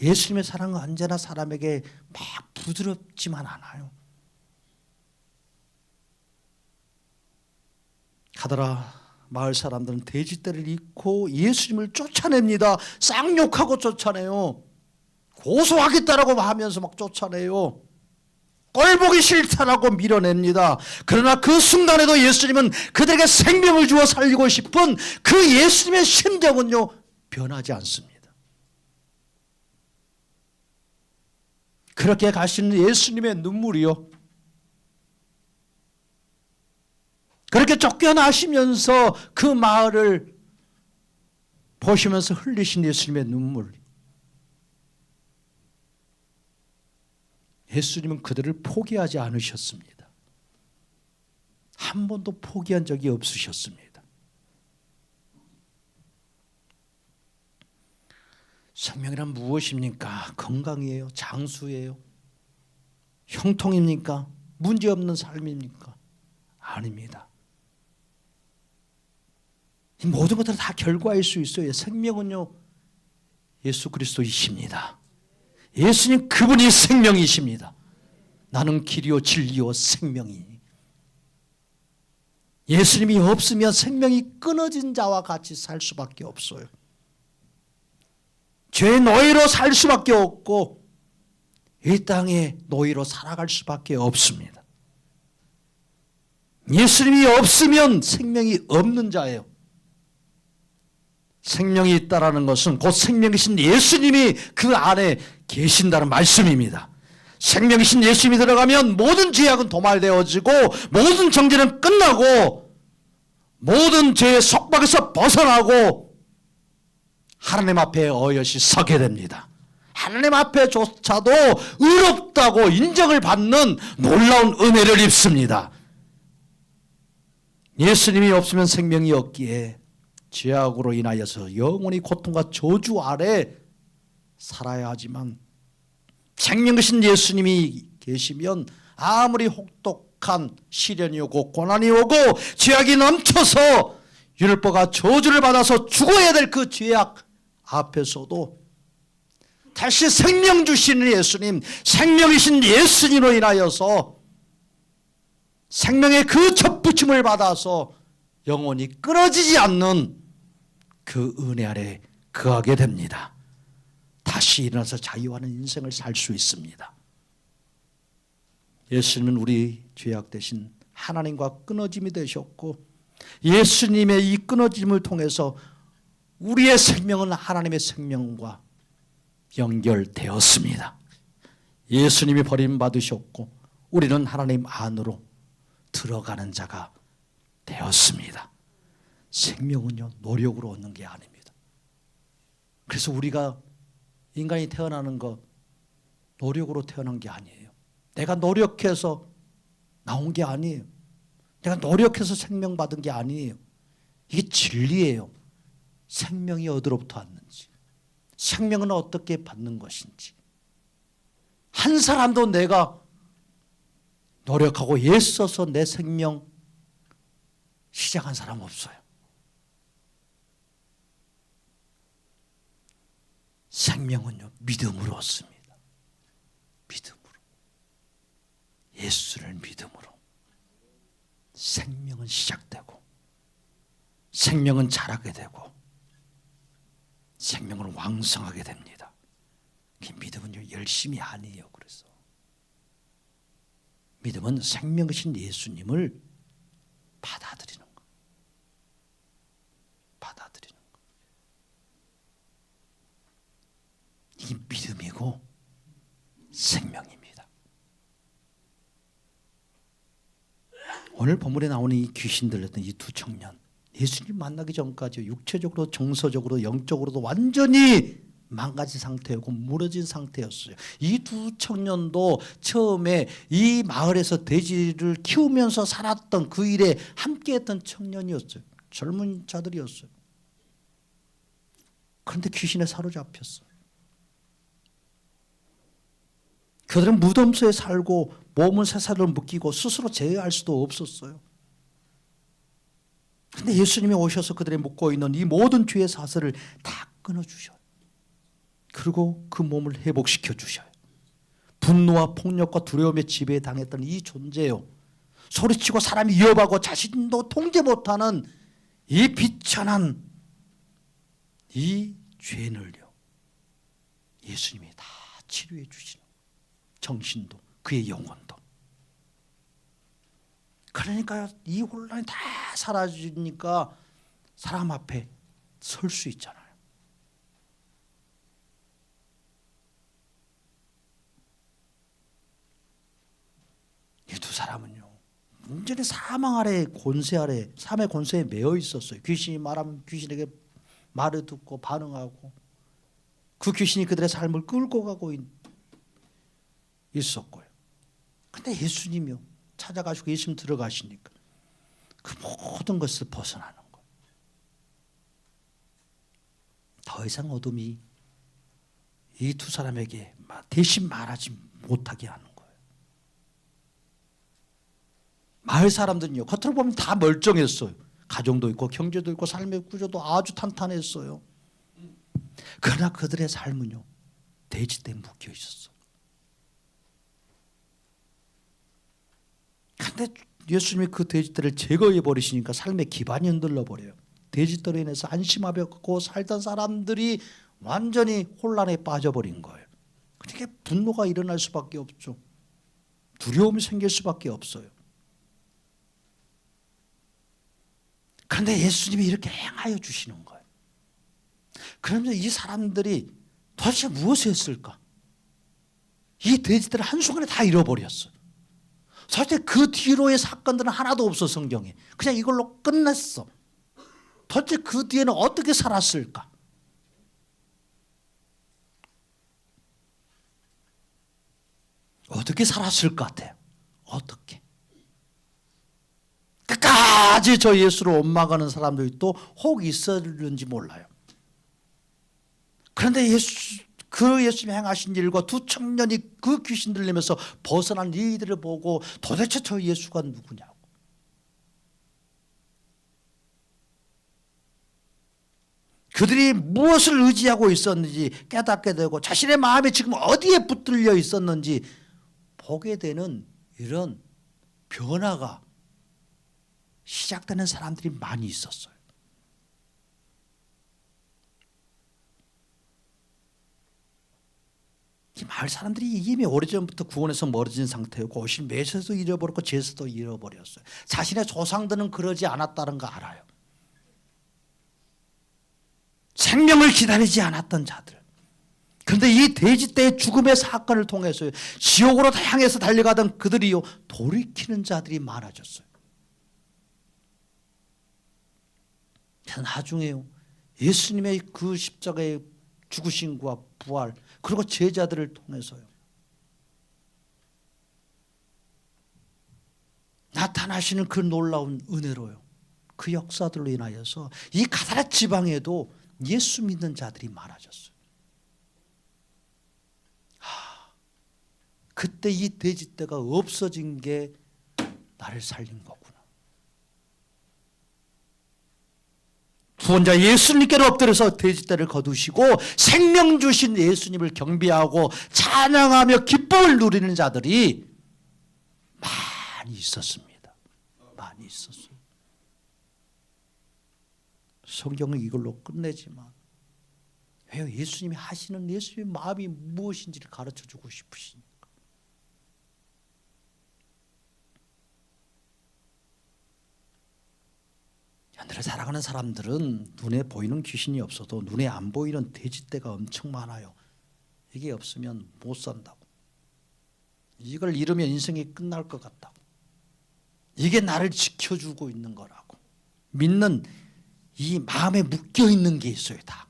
[SPEAKER 1] 예수님의 사랑은 언제나 사람에게 막 부드럽지만 않아요. 가더라 마을 사람들은 돼지떼를 입고 예수님을 쫓아냅니다. 쌍욕하고 쫓아내요. 고소하겠다라고 하면서 막 쫓아내요. 꼴보기 싫다라고 밀어냅니다. 그러나 그 순간에도 예수님은 그들에게 생명을 주어 살리고 싶은 그 예수님의 심정은요, 변하지 않습니다. 그렇게 가시는 예수님의 눈물이요, 그렇게 쫓겨나시면서 그 마을을 보시면서 흘리신 예수님의 눈물, 예수님은 그들을 포기하지 않으셨습니다. 한 번도 포기한 적이 없으셨습니다. 생명이란 무엇입니까? 건강이에요? 장수예요? 형통입니까? 문제없는 삶입니까? 아닙니다. 이 모든 것들은 다 결과일 수 있어요. 생명은요, 예수 그리스도이십니다. 예수님 그분이 생명이십니다. 나는 길이요 진리요 생명이니. 예수님이 없으면 생명이 끊어진 자와 같이 살 수밖에 없어요. 죄의 노예로 살 수밖에 없고 이 땅의 노예로 살아갈 수밖에 없습니다. 예수님이 없으면 생명이 없는 자예요. 생명이 있다라는 것은 곧 생명이신 예수님이 그 안에 계신다는 말씀입니다. 생명이신 예수님이 들어가면 모든 죄악은 도말되어지고 모든 정죄는 끝나고 모든 죄의 속박에서 벗어나고 하나님 앞에 어여시 서게 됩니다. 하나님 앞에조차도 의롭다고 인정을 받는 놀라운 은혜를 입습니다. 예수님이 없으면 생명이 없기에 죄악으로 인하여서 영원히 고통과 저주 아래 살아야 하지만 생명이신 예수님이 계시면 아무리 혹독한 시련이 오고 고난이 오고 죄악이 넘쳐서 율법과 저주를 받아서 죽어야 될 그 죄악 앞에서도 다시 생명 주시는 예수님, 생명이신 예수님으로 인하여서 생명의 그 접붙임을 받아서 영원히 끊어지지 않는 그 은혜 아래 거하게 됩니다. 다시 일어나서 자유하는 인생을 살 수 있습니다. 예수님은 우리 죄악 대신 하나님과 끊어짐이 되셨고 예수님의 이 끊어짐을 통해서 우리의 생명은 하나님의 생명과 연결되었습니다. 예수님이 버림받으셨고 우리는 하나님 안으로 들어가는 자가 되었습니다. 생명은요, 노력으로 얻는 게 아닙니다. 그래서 우리가 인간이 태어나는 거 노력으로 태어난 게 아니에요. 내가 노력해서 나온 게 아니에요. 내가 노력해서 생명 받은 게 아니에요. 이게 진리예요. 생명이 어디로부터 왔는지, 생명은 어떻게 받는 것인지. 한 사람도 내가 노력하고 애써서 내 생명 시작한 사람 없어요. 생명은요, 믿음으로 얻습니다. 믿음으로. 예수를 믿음으로. 생명은 시작되고, 생명은 자라게 되고, 생명은 왕성하게 됩니다. 믿음은요, 열심이 아니에요. 그래서 믿음은 생명이신 예수님을 받아들이는 거. 받아들이는 거. 이 믿음이고 생명입니다. 오늘 본문에 나오는 이 귀신 들렸던 이 두 청년, 예수님 만나기 전까지 육체적으로, 정서적으로, 영적으로도 완전히 망가진 상태였고 무너진 상태였어요. 이 두 청년도 처음에 이 마을에서 돼지를 키우면서 살았던 그 일에 함께했던 청년이었어요. 젊은 자들이었어요. 그런데 귀신에 사로잡혔어요. 그들은 무덤수에 살고 몸은 쇠사슬을 묶이고 스스로 제어할 수도 없었어요. 그런데 예수님이 오셔서 그들의 묶고 있는 이 모든 죄의 사슬을 다 끊어주셔요. 그리고 그 몸을 회복시켜 주셔요. 분노와 폭력과 두려움에 지배당했던 이 존재요, 소리치고 사람 위협하고 자신도 통제 못하는 이 비천한 이 죄는요, 예수님이 다 치료해 주시는 거예요. 정신도 그의 영혼도. 그러니까 이 혼란이 다 사라지니까 사람 앞에 설 수 있잖아요. 이 두 사람은요, 완전히 사망 아래, 권세 아래, 삶의 권세에 매여 있었어요. 귀신이 말하면 귀신에게 말을 듣고 반응하고, 그 귀신이 그들의 삶을 끌고 가고 있었고요. 근데 예수님이요, 찾아가시고 예수님 들어가시니까 그 모든 것을 벗어나는 거예요. 더 이상 어둠이 이 두 사람에게 대신 말하지 못하게 하는 거예요. 마을 사람들은요, 겉으로 보면 다 멀쩡했어요. 가정도 있고 경제도 있고 삶의 구조도 아주 탄탄했어요. 그러나 그들의 삶은요, 돼지떼에 묶여 있었어요. 그런데 예수님이 그 돼지떼를 제거해 버리시니까 삶의 기반이 흔들려 버려요. 돼지떼로 인해서 안심하고 살던 사람들이 완전히 혼란에 빠져버린 거예요. 그러니까 분노가 일어날 수밖에 없죠. 두려움이 생길 수밖에 없어요. 그런데 예수님이 이렇게 행하여 주시는 거예요. 그러면서 이 사람들이 도대체 무엇을 했을까? 이 돼지들을 한순간에 다 잃어버렸어요. 사실 그 뒤로의 사건들은 하나도 없어, 성경에. 그냥 이걸로 끝냈어. 도대체 그 뒤에는 어떻게 살았을까? 어떻게 살았을 것 같아요? 어떻게? 끝까지 저 예수를 원망하는 사람들이 또 혹 있었는지 몰라요. 그런데 그 예수님이 행하신 일과 두 청년이 그 귀신 들리면서 벗어난 이들을 보고 도대체 저 예수가 누구냐고. 그들이 무엇을 의지하고 있었는지 깨닫게 되고 자신의 마음이 지금 어디에 붙들려 있었는지 보게 되는 이런 변화가 시작되는 사람들이 많이 있었어요. 이 마을 사람들이 이미 오래전부터 구원에서 멀어진 상태였고 오실 메시지도 잃어버렸고 제수도 잃어버렸어요. 자신의 조상들은 그러지 않았다는 거 알아요. 생명을 기다리지 않았던 자들. 그런데 이 돼지떼의 죽음의 사건을 통해서 지옥으로 향해서 달려가던 그들이요, 돌이키는 자들이 많아졌어요. 나중에요. 예수님의 그 십자가의 죽으심과 부활, 그리고 제자들을 통해서요. 나타나시는 그 놀라운 은혜로요. 그 역사들로 인하여서 이 가다라 지방에도 예수 믿는 자들이 많아졌어요. 그때 이 돼지떼가 없어진 게 나를 살린 거구나. 구원자 예수님께로 엎드려서 돼지떼를 거두시고 생명 주신 예수님을 경배하고 찬양하며 기쁨을 누리는 자들이 많이 있었습니다. 많이 있었어요. 성경은 이걸로 끝내지만 왜요? 예수님이 하시는 예수님의 마음이 무엇인지를 가르쳐주고 싶으시니까. 현대를 살아가는 사람들은 눈에 보이는 귀신이 없어도 눈에 안 보이는 돼지떼가 엄청 많아요. 이게 없으면 못 산다고. 이걸 잃으면 인생이 끝날 것 같다고. 이게 나를 지켜주고 있는 거라고 믿는 이 마음에 묶여있는 게 있어요. 다.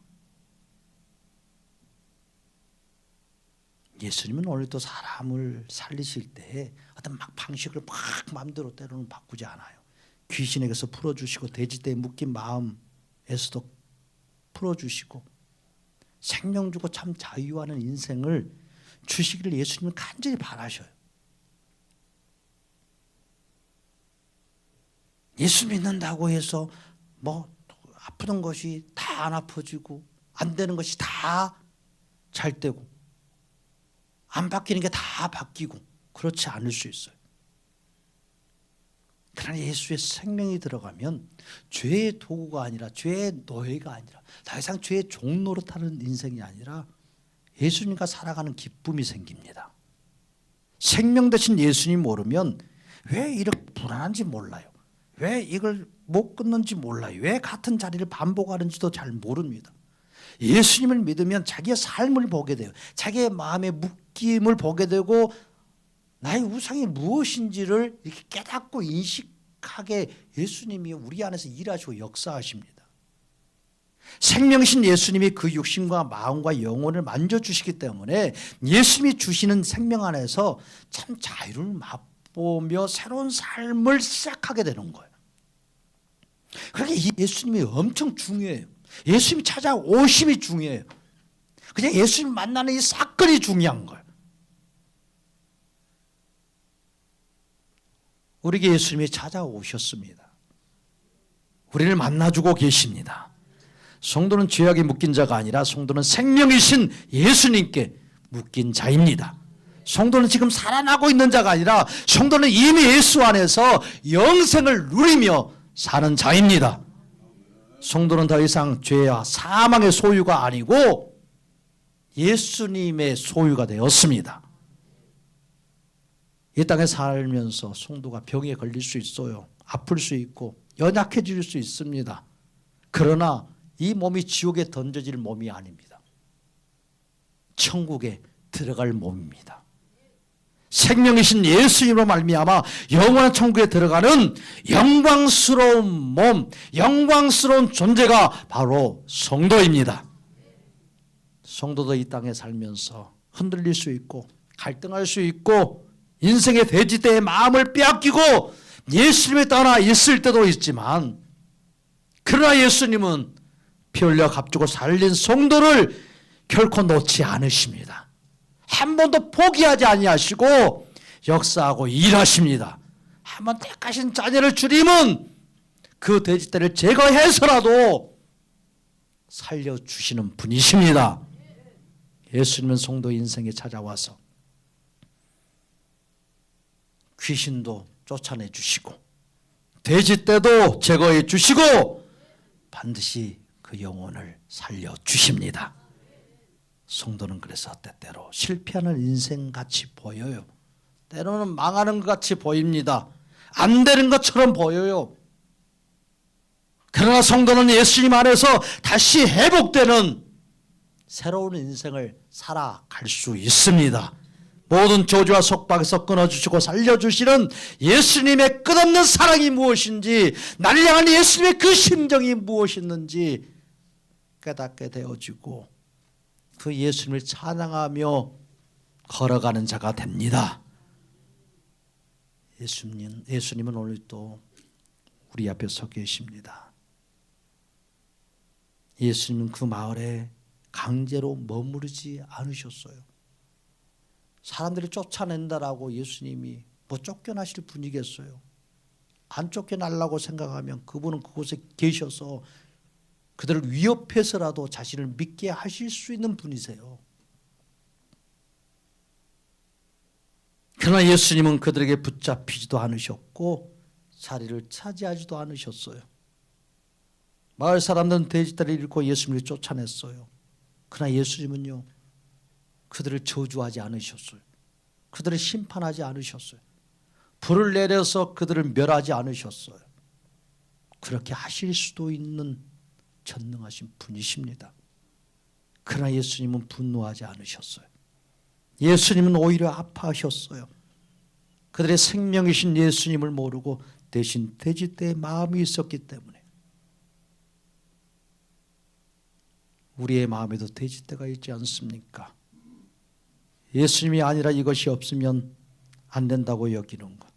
[SPEAKER 1] 예수님은 오늘도 사람을 살리실 때 어떤 막 방식을 막 마음대로 때로는 바꾸지 않아요. 귀신에게서 풀어주시고 돼지떼에 묶인 마음에서도 풀어주시고 생명 주고 참 자유하는 인생을 주시기를 예수님은 간절히 바라셔요. 예수 믿는다고 해서 뭐 아프던 것이 다 안 아파지고 안 되는 것이 다 잘 되고 안 바뀌는 게 다 바뀌고 그렇지 않을 수 있어요. 그러나 예수의 생명이 들어가면 죄의 도구가 아니라 죄의 노예가 아니라 더 이상 죄의 종노릇하는 인생이 아니라 예수님과 살아가는 기쁨이 생깁니다. 생명 대신 예수님 모르면 왜 이렇게 불안한지 몰라요. 왜 이걸 못 끊는지 몰라요. 왜 같은 자리를 반복하는지도 잘 모릅니다. 예수님을 믿으면 자기의 삶을 보게 돼요. 자기의 마음의 묶임을 보게 되고 나의 우상이 무엇인지를 이렇게 깨닫고 인식하게 예수님이 우리 안에서 일하시고 역사하십니다. 생명이신 예수님이 그 육신과 마음과 영혼을 만져주시기 때문에 예수님이 주시는 생명 안에서 참 자유를 맛보며 새로운 삶을 시작하게 되는 거예요. 그러니까 예수님이 엄청 중요해요. 예수님이 찾아오심이 중요해요. 그냥 예수님 만나는 이 사건이 중요한 거예요. 우리에게 예수님이 찾아오셨습니다. 우리를 만나주고 계십니다. 성도는 죄악에 묶인 자가 아니라 성도는 생명이신 예수님께 묶인 자입니다. 성도는 지금 살아나고 있는 자가 아니라 성도는 이미 예수 안에서 영생을 누리며 사는 자입니다. 성도는 더 이상 죄와 사망의 소유가 아니고 예수님의 소유가 되었습니다. 이 땅에 살면서 성도가 병에 걸릴 수 있어요. 아플 수 있고 연약해질 수 있습니다. 그러나 이 몸이 지옥에 던져질 몸이 아닙니다. 천국에 들어갈 몸입니다. 생명이신 예수님으로 말미암아 영원한 천국에 들어가는 영광스러운 몸, 영광스러운 존재가 바로 성도입니다. 성도도 이 땅에 살면서 흔들릴 수 있고 갈등할 수 있고 인생의 돼지떼의 마음을 빼앗기고 예수님에 떠나 있을 때도 있지만 그러나 예수님은 피 흘려 값주고 살린 성도를 결코 놓지 않으십니다. 한 번도 포기하지 아니하시고 역사하고 일하십니다. 한번 택하신 자녀를 주님은 그 돼지떼를 제거해서라도 살려주시는 분이십니다. 예수님은 성도 인생에 찾아와서 귀신도 쫓아내 주시고 돼지떼도 제거해 주시고 반드시 그 영혼을 살려주십니다. 성도는 그래서 때때로 실패하는 인생같이 보여요. 때로는 망하는 것 같이 보입니다. 안 되는 것처럼 보여요. 그러나 성도는 예수님 안에서 다시 회복되는 새로운 인생을 살아갈 수 있습니다. 모든 저주와 속박에서 끊어주시고 살려주시는 예수님의 끝없는 사랑이 무엇인지, 나를 향한 예수님의 그 심정이 무엇이었는지 깨닫게 되어지고 그 예수님을 찬양하며 걸어가는 자가 됩니다. 예수님은 오늘 또 우리 앞에 서 계십니다. 예수님은 그 마을에 강제로 머무르지 않으셨어요. 사람들이 쫓아낸다라고 예수님이 뭐 쫓겨나실 분이겠어요? 안 쫓겨나려고 생각하면 그분은 그곳에 계셔서 그들을 위협해서라도 자신을 믿게 하실 수 있는 분이세요. 그러나 예수님은 그들에게 붙잡히지도 않으셨고 자리를 차지하지도 않으셨어요. 마을 사람들은 돼지떼를 잃고 예수님을 쫓아냈어요. 그러나 예수님은요, 그들을 저주하지 않으셨어요. 그들을 심판하지 않으셨어요. 불을 내려서 그들을 멸하지 않으셨어요. 그렇게 하실 수도 있는 전능하신 분이십니다. 그러나 예수님은 분노하지 않으셨어요. 예수님은 오히려 아파하셨어요. 그들의 생명이신 예수님을 모르고 대신 돼지떼의 마음이 있었기 때문에. 우리의 마음에도 돼지떼가 있지 않습니까? 예수님이 아니라 이것이 없으면 안 된다고 여기는 것,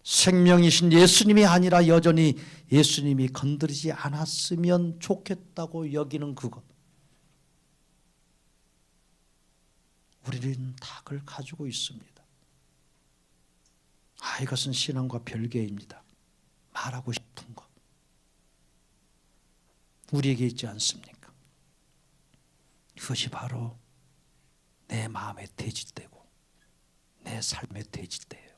[SPEAKER 1] 생명이신 예수님이 아니라 여전히 예수님이 건드리지 않았으면 좋겠다고 여기는 그것, 우리는 다 그걸 가지고 있습니다. 이것은 신앙과 별개입니다. 말하고 싶은 것 우리에게 있지 않습니까? 그것이 바로 내 마음의 돼지떼고 내 삶의 돼지떼예요.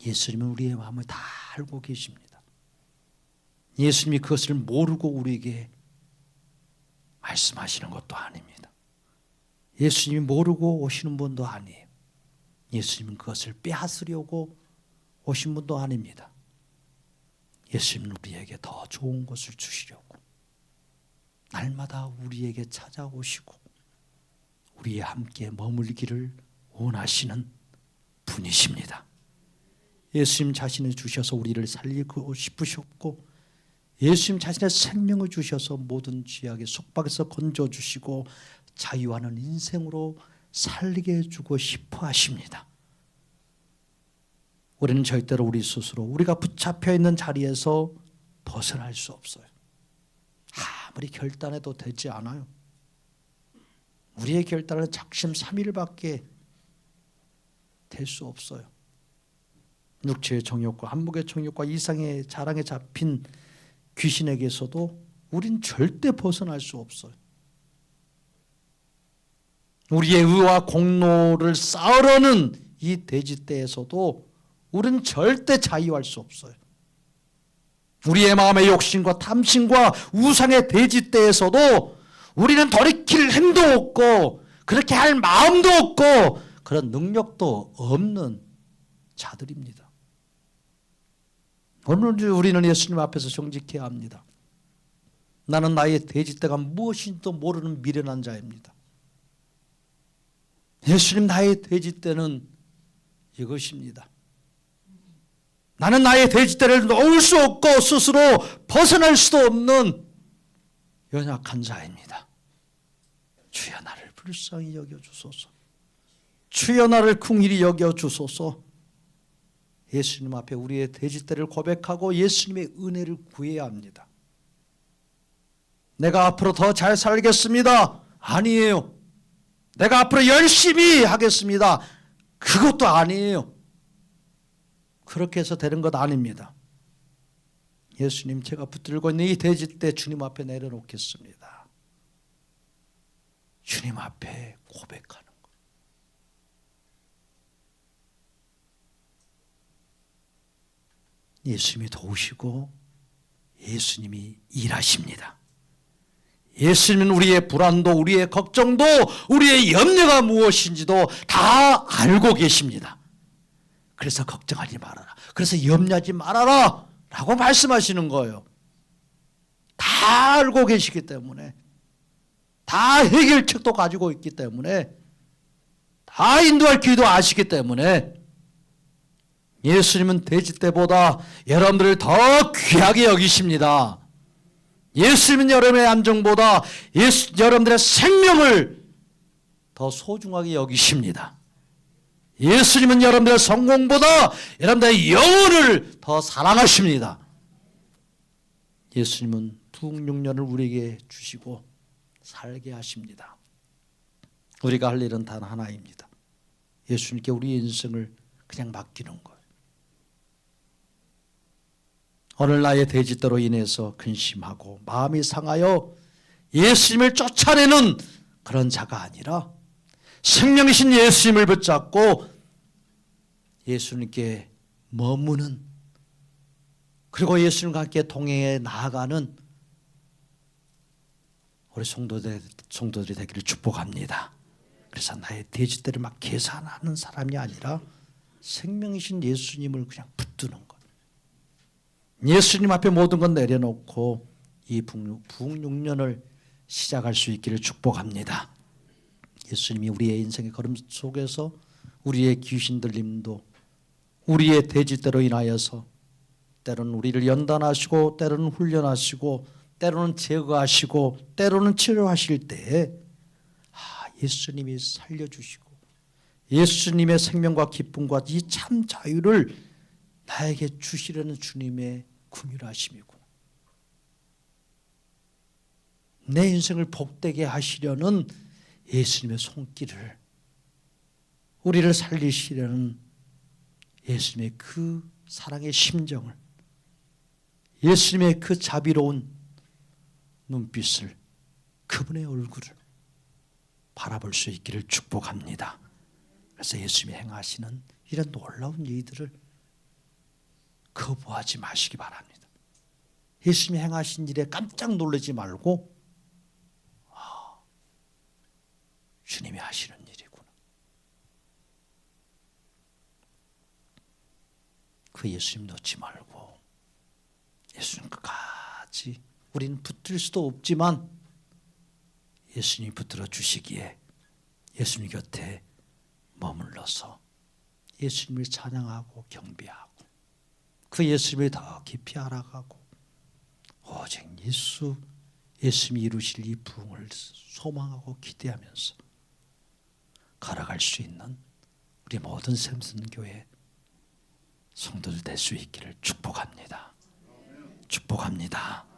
[SPEAKER 1] 예수님은 우리의 마음을 다 알고 계십니다. 예수님이 그것을 모르고 우리에게 말씀하시는 것도 아닙니다. 예수님이 모르고 오시는 분도 아니에요. 예수님은 그것을 빼앗으려고 오신 분도 아닙니다. 예수님은 우리에게 더 좋은 것을 주시려고 날마다 우리에게 찾아오시고 우리와 함께 머물기를 원하시는 분이십니다. 예수님 자신을 주셔서 우리를 살리고 싶으셨고, 예수님 자신의 생명을 주셔서 모든 죄악의 속박에서 건져주시고 자유하는 인생으로 살리게 해주고 싶어 하십니다. 우리는 절대로 우리 스스로 우리가 붙잡혀 있는 자리에서 벗어날 수 없어요. 아무리 결단해도 되지 않아요. 우리의 결단은 작심삼일밖에 될 수 없어요. 육체의 정욕과 한목의 정욕과 이상의 자랑에 잡힌 귀신에게서도 우린 절대 벗어날 수 없어요. 우리의 의와 공로를 쌓으려는 이 돼지떼에서도 우린 절대 자유할 수 없어요. 우리의 마음의 욕심과 탐심과 우상의 돼지떼에서도 우리는 돌이킬 힘도 없고 그렇게 할 마음도 없고 그런 능력도 없는 자들입니다. 오늘 우리는 예수님 앞에서 정직해야 합니다. 나는 나의 돼지떼가 무엇인지도 모르는 미련한 자입니다. 예수님, 나의 돼지떼는 이것입니다. 나는 나의 돼지떼를 놓을 수 없고 스스로 벗어날 수도 없는 연약한 자입니다. 주여 나를 불쌍히 여겨주소서. 주여 나를 긍휼히 여겨주소서. 예수님 앞에 우리의 돼지떼를 고백하고 예수님의 은혜를 구해야 합니다. 내가 앞으로 더 잘 살겠습니다. 아니에요. 내가 앞으로 열심히 하겠습니다. 그것도 아니에요. 그렇게 해서 되는 것 아닙니다. 예수님, 제가 붙들고 있는 이 돼지떼 주님 앞에 내려놓겠습니다. 주님 앞에 고백하는 것. 예수님이 도우시고 예수님이 일하십니다. 예수님은 우리의 불안도, 우리의 걱정도, 우리의 염려가 무엇인지도 다 알고 계십니다. 그래서 걱정하지 말아라, 그래서 염려하지 말아라 라고 말씀하시는 거예요. 다 알고 계시기 때문에, 다 해결책도 가지고 있기 때문에 다 인도할 길도 아시기 때문에 예수님은 돼지 떼보다 여러분들을 더 귀하게 여기십니다. 예수님은 여러분의 안정보다 여러분들의 생명을 더 소중하게 여기십니다. 예수님은 여러분들의 성공보다 여러분들의 영혼을 더 사랑하십니다. 예수님은 부흥육년을 우리에게 주시고 살게 하십니다. 우리가 할 일은 단 하나입니다. 예수님께 우리의 인생을 그냥 맡기는 거예요. 오늘 나의 돼지떼로 인해서 근심하고 마음이 상하여 예수님을 쫓아내는 그런 자가 아니라 생명이신 예수님을 붙잡고 예수님께 머무는, 그리고 예수님과 함께 동행해 나아가는 우리 성도들이 되기를 축복합니다. 그래서 나의 돼지떼를 막 계산하는 사람이 아니라 생명이신 예수님을 그냥 붙드는 것. 예수님 앞에 모든 건 내려놓고 이 부흥육년을 시작할 수 있기를 축복합니다. 예수님이 우리의 인생의 걸음 속에서 우리의 귀신 들림도 우리의 돼지떼로 인하여서 때로는 우리를 연단하시고 때로는 훈련하시고 때로는 제거하시고 때로는 치료하실 때에 예수님이 살려주시고 예수님의 생명과 기쁨과 이 참 자유를 나에게 주시려는 주님의 긍휼하심이구나. 내 인생을 복되게 하시려는 예수님의 손길을, 우리를 살리시려는 예수님의 그 사랑의 심정을, 예수님의 그 자비로운 눈빛을, 그분의 얼굴을 바라볼 수 있기를 축복합니다. 그래서 예수님이 행하시는 이런 놀라운 일들을 거부하지 마시기 바랍니다. 예수님이 행하신 일에 깜짝 놀라지 말고 주님이 하시는 일이구나. 그 예수님 놓지 말고 예수님 끝까지 우리는 붙들 수도 없지만 예수님이 붙들어 주시기에 예수님 곁에 머물러서 예수님을 찬양하고 경배하고 그 예수님을 더 깊이 알아가고 오직 예수님이 이루실 이 부흥을 소망하고 기대하면서 걸어갈 수 있는 우리 모든 샘슨교회 성도들 될 수 있기를 축복합니다. 축복합니다.